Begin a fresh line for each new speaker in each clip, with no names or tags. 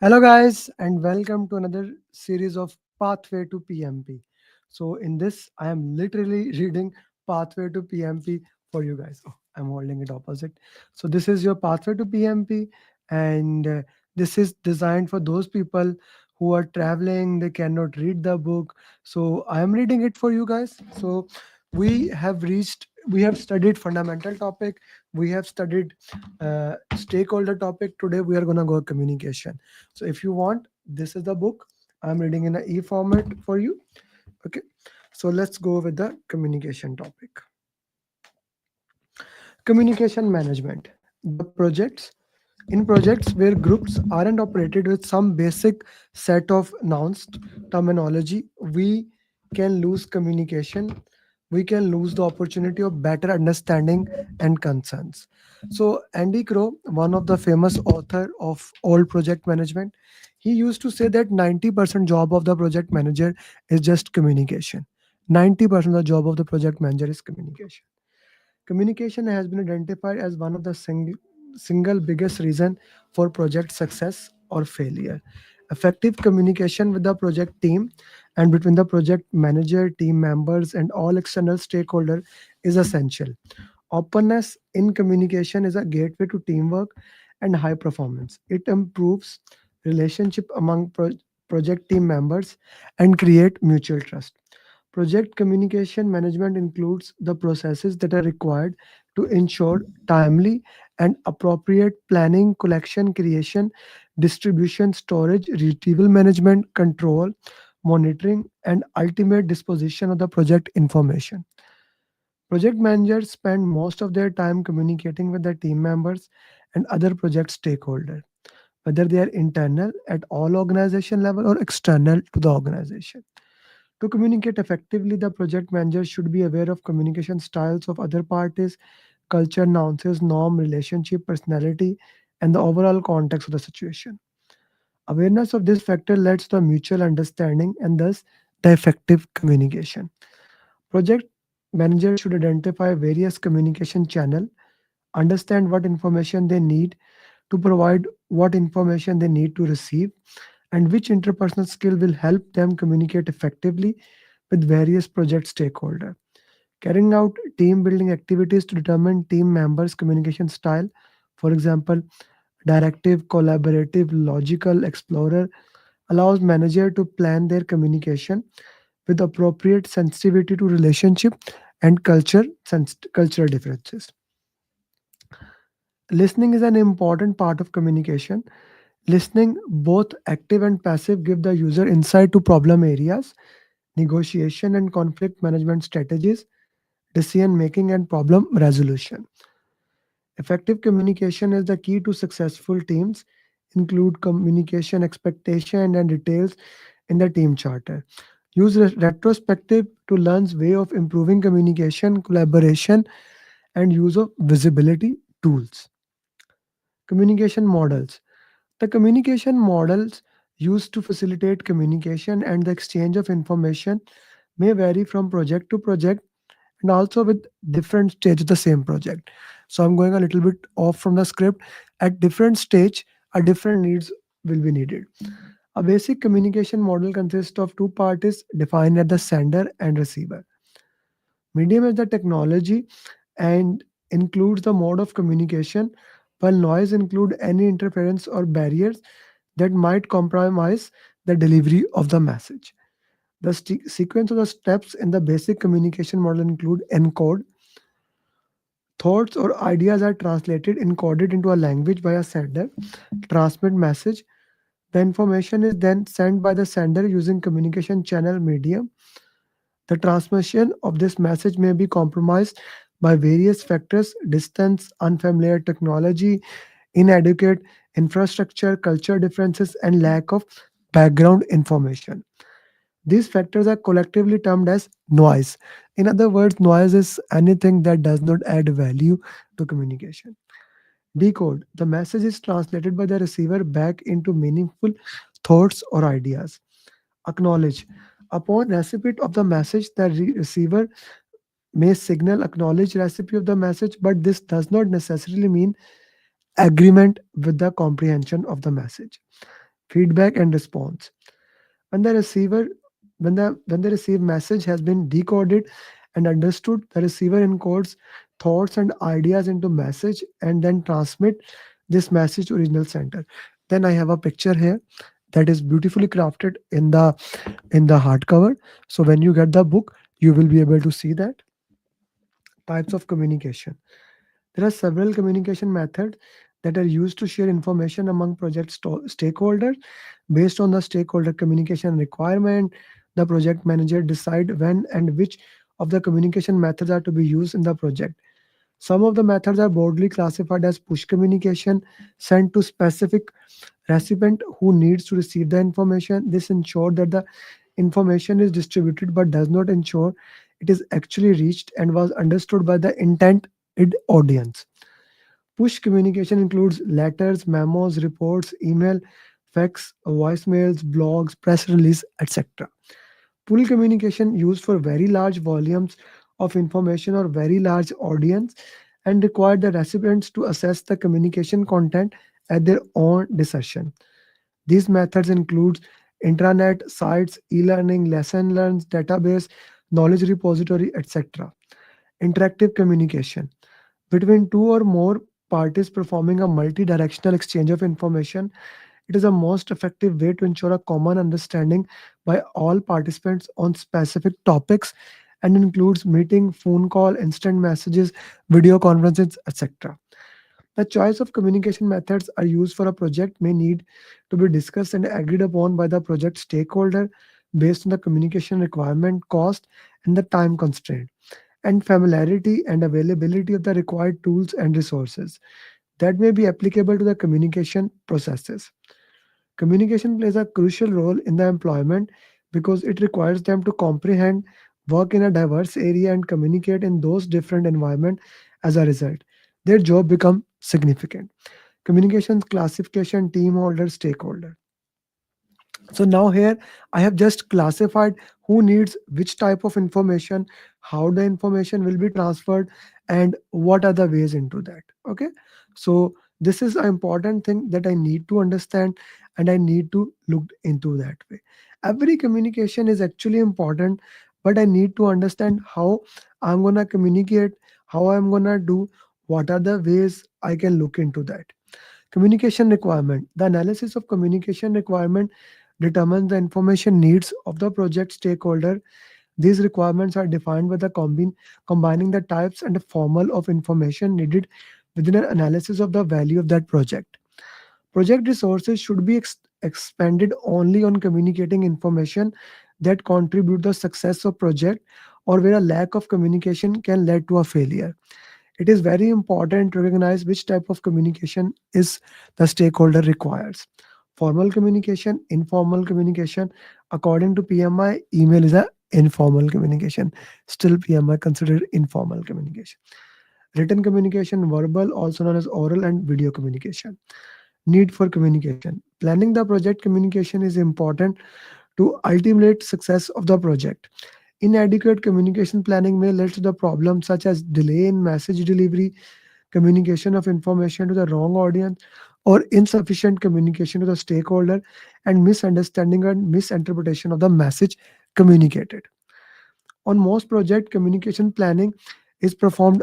Hello, guys, and welcome to another series of Pathway to PMP. So, in this, I am literally reading Pathway to PMP for you guys. Oh, I'm holding it opposite. So, this is your Pathway to PMP, and this is designed for those people who are traveling, they cannot read the book. So, I am reading it for you guys. So, we have studied fundamental topic, we have studied stakeholder topic. Today, we are going to go communication. So if you want, this is the book. I'm reading in a e format for you. Okay. So let's go with the communication topic. Communication management. The projects in projects where groups aren't operated with some basic set of nouns terminology, we can lose communication. We can lose the opportunity of better understanding and concerns. So Andy Crow, one of the famous author of old project management, he used to say that 90% job of the project manager is just communication. 90% of the job of the project manager is communication. Communication has been identified as one of the single biggest reason for project success or failure. Effective communication with the project team and between the project manager, team members, and all external stakeholders is essential. Openness in communication is a gateway to teamwork and high performance. It improves relationship among project team members and create mutual trust. Project communication management includes the processes that are required to ensure timely and appropriate planning, collection, creation, distribution, storage, retrieval management, control, monitoring, and ultimate disposition of the project information. Project managers spend most of their time communicating with their team members and other project stakeholders, whether they are internal at all organization level or external to the organization. To communicate effectively, the project manager should be aware of communication styles of other parties, culture, nuances, norm, relationship, personality, and the overall context of the situation. Awareness of this factor leads to a mutual understanding and thus the effective communication. Project managers should identify various communication channels, understand what information they need to provide, what information they need to receive, and which interpersonal skill will help them communicate effectively with various project stakeholders. Carrying out team building activities to determine team members' communication style, for example, directive, collaborative, logical, explorer, allows manager to plan their communication with appropriate sensitivity to relationship and cultural differences. Listening is an important part of communication. Listening, both active and passive, give the user insight to problem areas, negotiation and conflict management strategies, decision making, and problem resolution. Effective communication is the key to successful teams, include communication expectation and details in the team charter. Use retrospective to learn's way of improving communication, collaboration, and use of visibility tools. Communication models. The communication models used to facilitate communication and the exchange of information may vary from project to project and also with different stage of the same project. So I'm going a little bit off from the script. At different stage, a different needs will be needed. A basic communication model consists of two parties defined as the sender and receiver. Medium is the technology and includes the mode of communication, while noise include any interference or barriers that might compromise the delivery of the message. The sequence of the steps in the basic communication model include encode. Thoughts or ideas are translated, encoded into a language by a sender, transmit message. The information is then sent by the sender using communication channel medium. The transmission of this message may be compromised by various factors: distance, unfamiliar technology, inadequate infrastructure, culture differences, and lack of background information. These factors are collectively termed as noise. In other words, noise is anything that does not add value to communication. Decode. The message is translated by the receiver back into meaningful thoughts or ideas. Acknowledge. Upon receipt of the message, the receiver may signal acknowledge receipt of the message, but this does not necessarily mean agreement with the comprehension of the message. feedback and response. When the receiver when the received message has been decoded and understood, the receiver encodes thoughts and ideas into message and then transmit this message to original sender. Then I have a picture here that is beautifully crafted in the hardcover. So when you get the book, you will be able to see that. Types of communication. There are several communication methods that are used to share information among stakeholders. Based on the stakeholder communication requirement, the project manager decide when and which of the communication methods are to be used in the project. Some of the methods are broadly classified as push communication, sent to specific recipient who needs to receive the information. This ensures that the information is distributed but does not ensure it is actually reached and was understood by the intended audience. Push communication includes letters, memos, reports, email, fax, voicemails, blogs, press release, etc. Pull communication used for very large volumes of information or very large audience and require the recipients to assess the communication content at their own discretion. These methods include intranet, sites, e-learning, lesson learns, database, knowledge repository, etc. Interactive communication between two or more parties performing a multi-directional exchange of information. It is a most effective way to ensure a common understanding by all participants on specific topics and includes meeting, phone call, instant messages, video conferences, etc. The choice of communication methods are used for a project may need to be discussed and agreed upon by the project stakeholder based on the communication requirement, cost, and the time constraint, and familiarity and availability of the required tools and resources that may be applicable to the communication processes. Communication plays a crucial role in the employment because it requires them to comprehend, work in a diverse area, and communicate in those different environments. As a result, their job becomes significant. Communications classification, team holder, stakeholder. So now here I have just classified who needs which type of information, how the information will be transferred, and what are the ways into that. Okay. So this is an important thing that I need to understand and I need to look into that way. Every communication is actually important, but I need to understand how I'm gonna communicate, how I'm gonna do, what are the ways I can look into that. Communication requirement. The analysis of communication requirement determines the information needs of the project stakeholder. These requirements are defined by the combining the types and the formal of information needed within an analysis of the value of that project. Project resources should be expended only on communicating information that contribute the success of project or where a lack of communication can lead to a failure. It is very important to recognize which type of communication is the stakeholder requires. Formal communication, informal communication. According to PMI, email is a informal communication. Still, PMI considered informal communication. Written communication, verbal, also known as oral and video communication. Need for communication. Planning the project communication is important to ultimate success of the project. Inadequate communication planning may lead to the problems such as delay in message delivery, communication of information to the wrong audience, or insufficient communication to the stakeholder, and misunderstanding and misinterpretation of the message communicated. On most project, communication planning is performed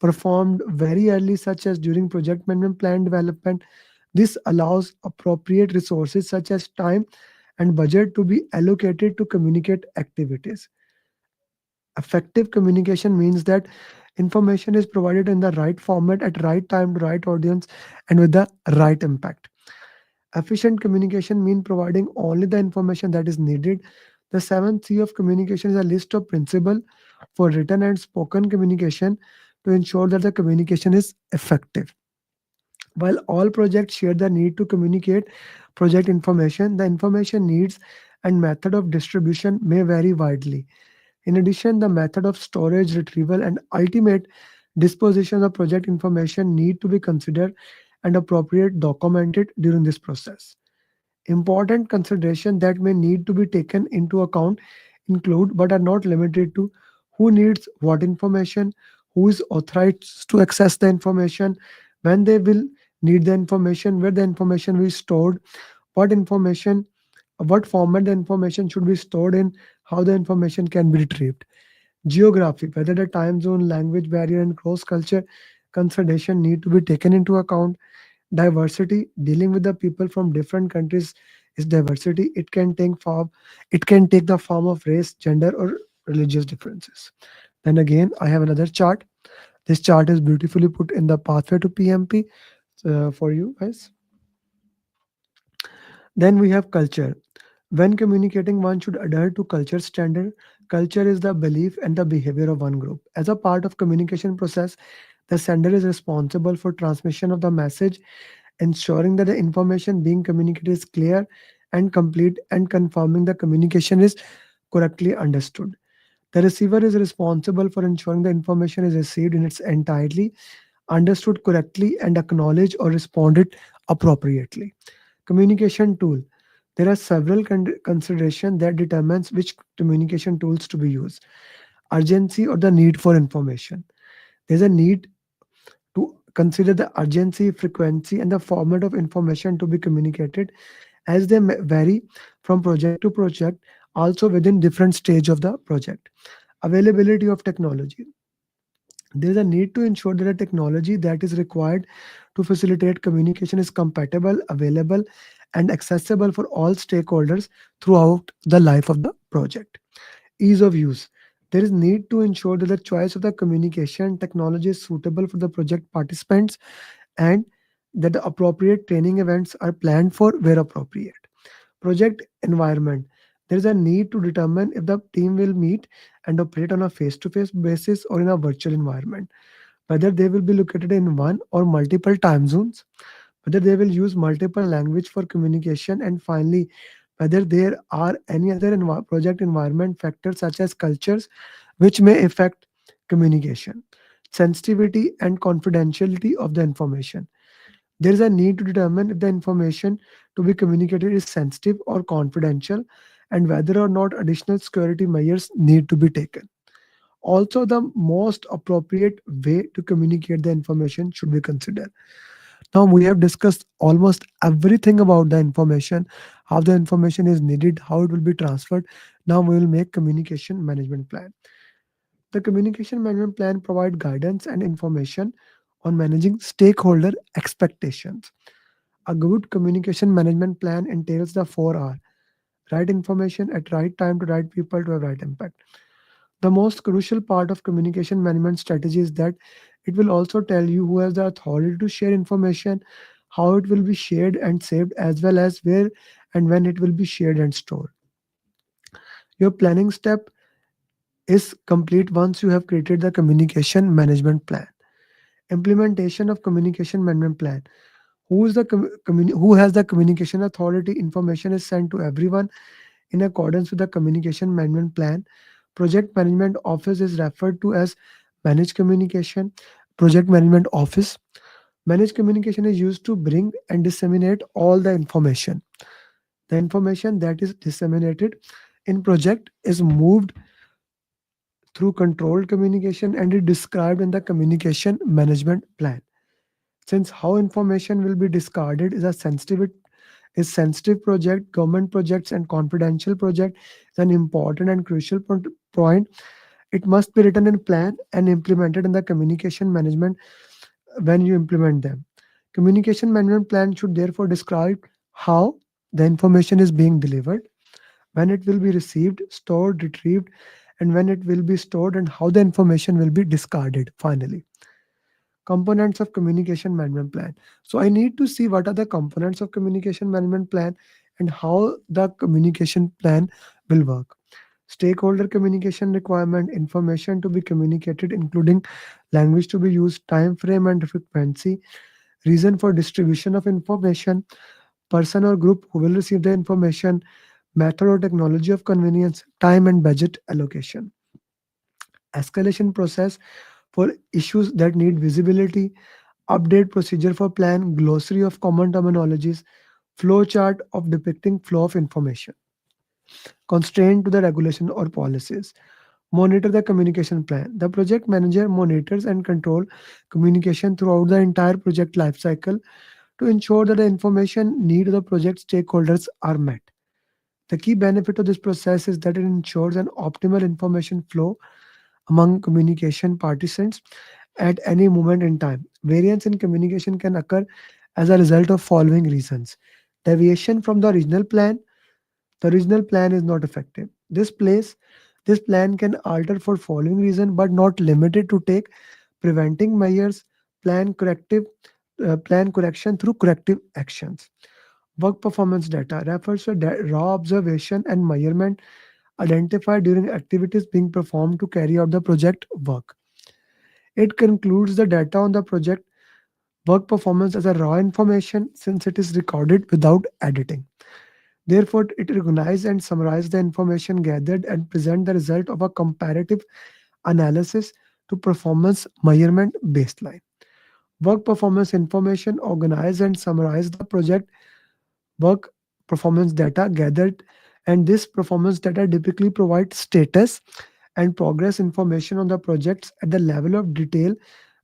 very early, such as during project management plan development. This allows appropriate resources such as time and budget to be allocated to communicate activities. Effective communication means that information is provided in the right format at right time to right audience and with the right impact. Efficient communication means providing only the information that is needed. The seventh C of communication is a list of principles for written and spoken communication to ensure that the communication is effective. While all projects share the need to communicate project information, the information needs and method of distribution may vary widely. In addition, the method of storage, retrieval, and ultimate disposition of project information need to be considered and appropriate documented during this process. Important consideration that may need to be taken into account include but are not limited to who needs what information, who is authorized to access the information, when they will need the information, where the information will be stored, what information, what format the information should be stored in, how the information can be retrieved. Geography, whether the time zone, language barrier, and cross culture consideration need to be taken into account. Diversity, dealing with the people from different countries is diversity. It can take the form of race, gender, or religious differences. Then again, I have another chart. This chart is beautifully put in the pathway to PMP for you guys. Then we have culture. When communicating, one should adhere to culture standard. Culture is the belief and the behavior of one group. As a part of communication process, the sender is responsible for transmission of the message, ensuring that the information being communicated is clear and complete, and confirming the communication is correctly understood. The receiver is responsible for ensuring the information is received in its entirety, understood correctly, and acknowledged or responded appropriately. Communication tool. There are several considerations that determines which communication tools to be used. Urgency or the need for information. There's a need to consider the urgency, frequency, and the format of information to be communicated, as they vary from project to project, also within different stage of the project. Availability of technology. There is a need to ensure that the technology that is required to facilitate communication is compatible, available, and accessible for all stakeholders throughout the life of the project. Ease of use. There is need to ensure that the choice of the communication technology is suitable for the project participants, and that the appropriate training events are planned for where appropriate. Project environment. There is a need to determine if the team will meet and operate on a face to face basis or in a virtual environment, whether they will be located in one or multiple time zones, whether they will use multiple language for communication, and finally, whether there are any other project environment factors such as cultures which may affect communication. Sensitivity and confidentiality of the information. There is a need to determine if the information to be communicated is sensitive or confidential, and whether or not additional security measures need to be taken. Also, the most appropriate way to communicate the information should be considered. Now, we have discussed almost everything about the information, how the information is needed, how it will be transferred. Now, we will make communication management plan. The communication management plan provide guidance and information on managing stakeholder expectations. A good communication management plan entails the 4R: right information at right time to right people to have right impact. The most crucial part of communication management strategy is that it will also tell you who has the authority to share information, how it will be shared and saved, as well as where and when it will be shared and stored. Your planning step is complete once you have created the communication management plan. Implementation of communication management plan. Who is the who has the communication authority? Information is sent to everyone in accordance with the communication management plan. Project management office is referred to as managed communication. Project management office. Managed communication is used to bring and disseminate all the information. The information that is disseminated in project is moved through controlled communication and is described in the communication management plan. Since how information will be discarded is sensitive project, government projects, and confidential project is an important and crucial point. It must be written in plan and implemented in the communication management when you implement them. Communication management plan should therefore describe how the information is being delivered, when it will be received, stored, retrieved, and when it will be stored, and how the information will be discarded finally. Components of communication management plan. So I need to see what are the components of communication management plan and how the communication plan will work. Stakeholder communication requirement, information to be communicated, including language to be used, time frame and frequency, reason for distribution of information, person or group who will receive the information, method or technology of convenience, time and budget allocation. Escalation process for issues that need visibility, update procedure for plan, glossary of common terminologies, flow chart of depicting flow of information, constraint to the regulation or policies. Monitor the communication plan. The project manager monitors and control communication throughout the entire project lifecycle to ensure that the information need of the project stakeholders are met. The key benefit of this process is that it ensures an optimal information flow among communication participants at any moment in time. Variance in communication can occur as a result of following reasons. Deviation from the original plan is not effective. This plan can alter for following reason, but not limited to take preventing measures, plan corrective, plan correction through corrective actions. Work performance data refers to raw observation and measurement identified during activities being performed to carry out the project work. It concludes the data on the project work performance as a raw information since it is recorded without editing. Therefore, it recognizes and summarizes the information gathered and present the result of a comparative analysis to performance measurement baseline. Work performance information organize and summarize the project work performance data gathered, and this performance data typically provides status and progress information on the projects at the level of detail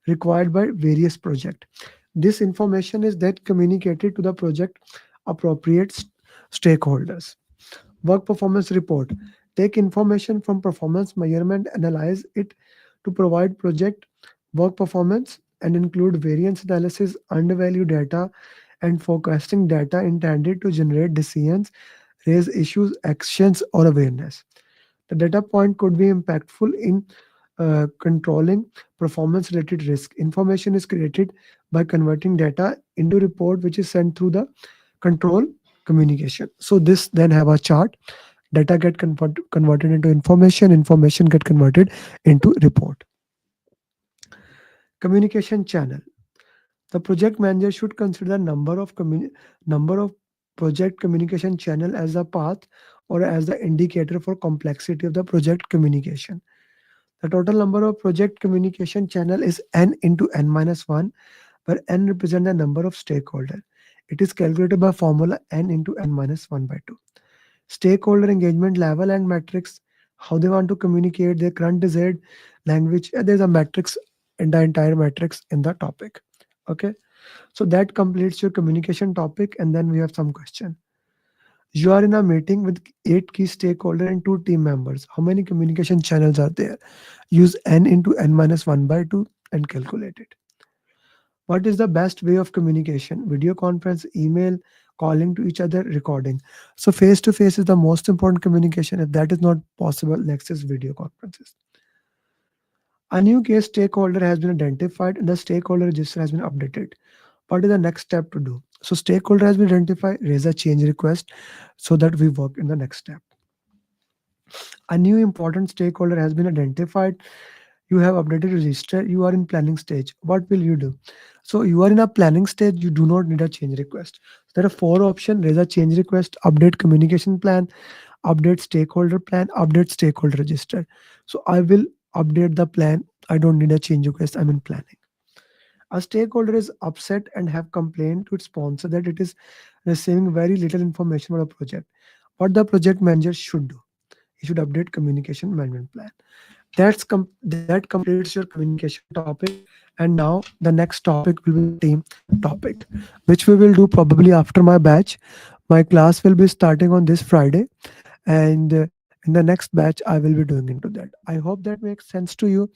required by various projects. This information is then communicated to the project appropriate stakeholders. Work performance report. Take information from performance measurement, analyze it to provide project work performance and include variance analysis, undervalue data, and forecasting data intended to generate decisions, raise issues, actions, or awareness. The data point could be impactful in controlling performance related risk. Information is created by converting data into report which is sent through the control communication. So this then have a chart. Data get converted into information, information get converted into report. Communication channel. The project manager should consider number of project communication channel as a path or as the indicator for complexity of the project communication. The total number of project communication channel is n into n minus 1, where n represents the number of stakeholders. It is calculated by formula n into n minus 1 by 2. Stakeholder engagement level and metrics, how they want to communicate their current desired language. There's a matrix in the entire matrix in the topic. Okay, so that completes your communication topic, and then we have some question. You are in a meeting with 8 key stakeholders and 2 team members. How many communication channels are there? Use n into n minus 1 by 2 and calculate it. What is the best way of communication? Video conference, email, calling to each other, recording. So face to face is the most important communication. If that is not possible, next is video conferences. A new case stakeholder has been identified and the stakeholder register has been updated. What is the next step to do? So stakeholder has been identified, raise a change request so that we work in the next step. A new important stakeholder has been identified. You have updated register. You are in planning stage. What will you do? So you are in a planning stage. You do not need a change request. There are 4 options: raise a change request, update communication plan, update stakeholder plan, update stakeholder register. So I will update the plan. I don't need a change request. I'm in planning. A stakeholder is upset and have complained to its sponsor that it is receiving very little information about a project. What the project manager should do? He should update communication management plan. That completes your communication topic. And now the next topic will be the team topic, which we will do probably after my batch. My class will be starting on this Friday, and in the next batch I will be doing into that. I hope that makes sense to you,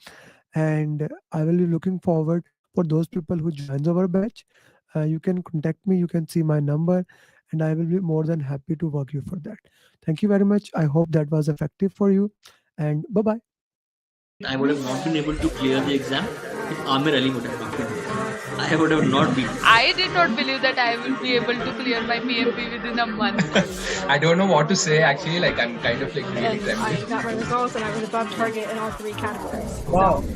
and I will be looking forward for those people who joins our batch. You can contact me. You can see my number, and I will be more than happy to work you for that. Thank you very much. I hope that was effective for you, and bye bye.
I would have not been able to clear the exam if Amir Ali would have not been there. I would have not been.
I did not believe that I will be able to clear my PMP within a month.
I don't know what to say actually. Like I'm kind of like really
And I
trembling.
got my results and I was above target in all 3 categories.
Wow.
So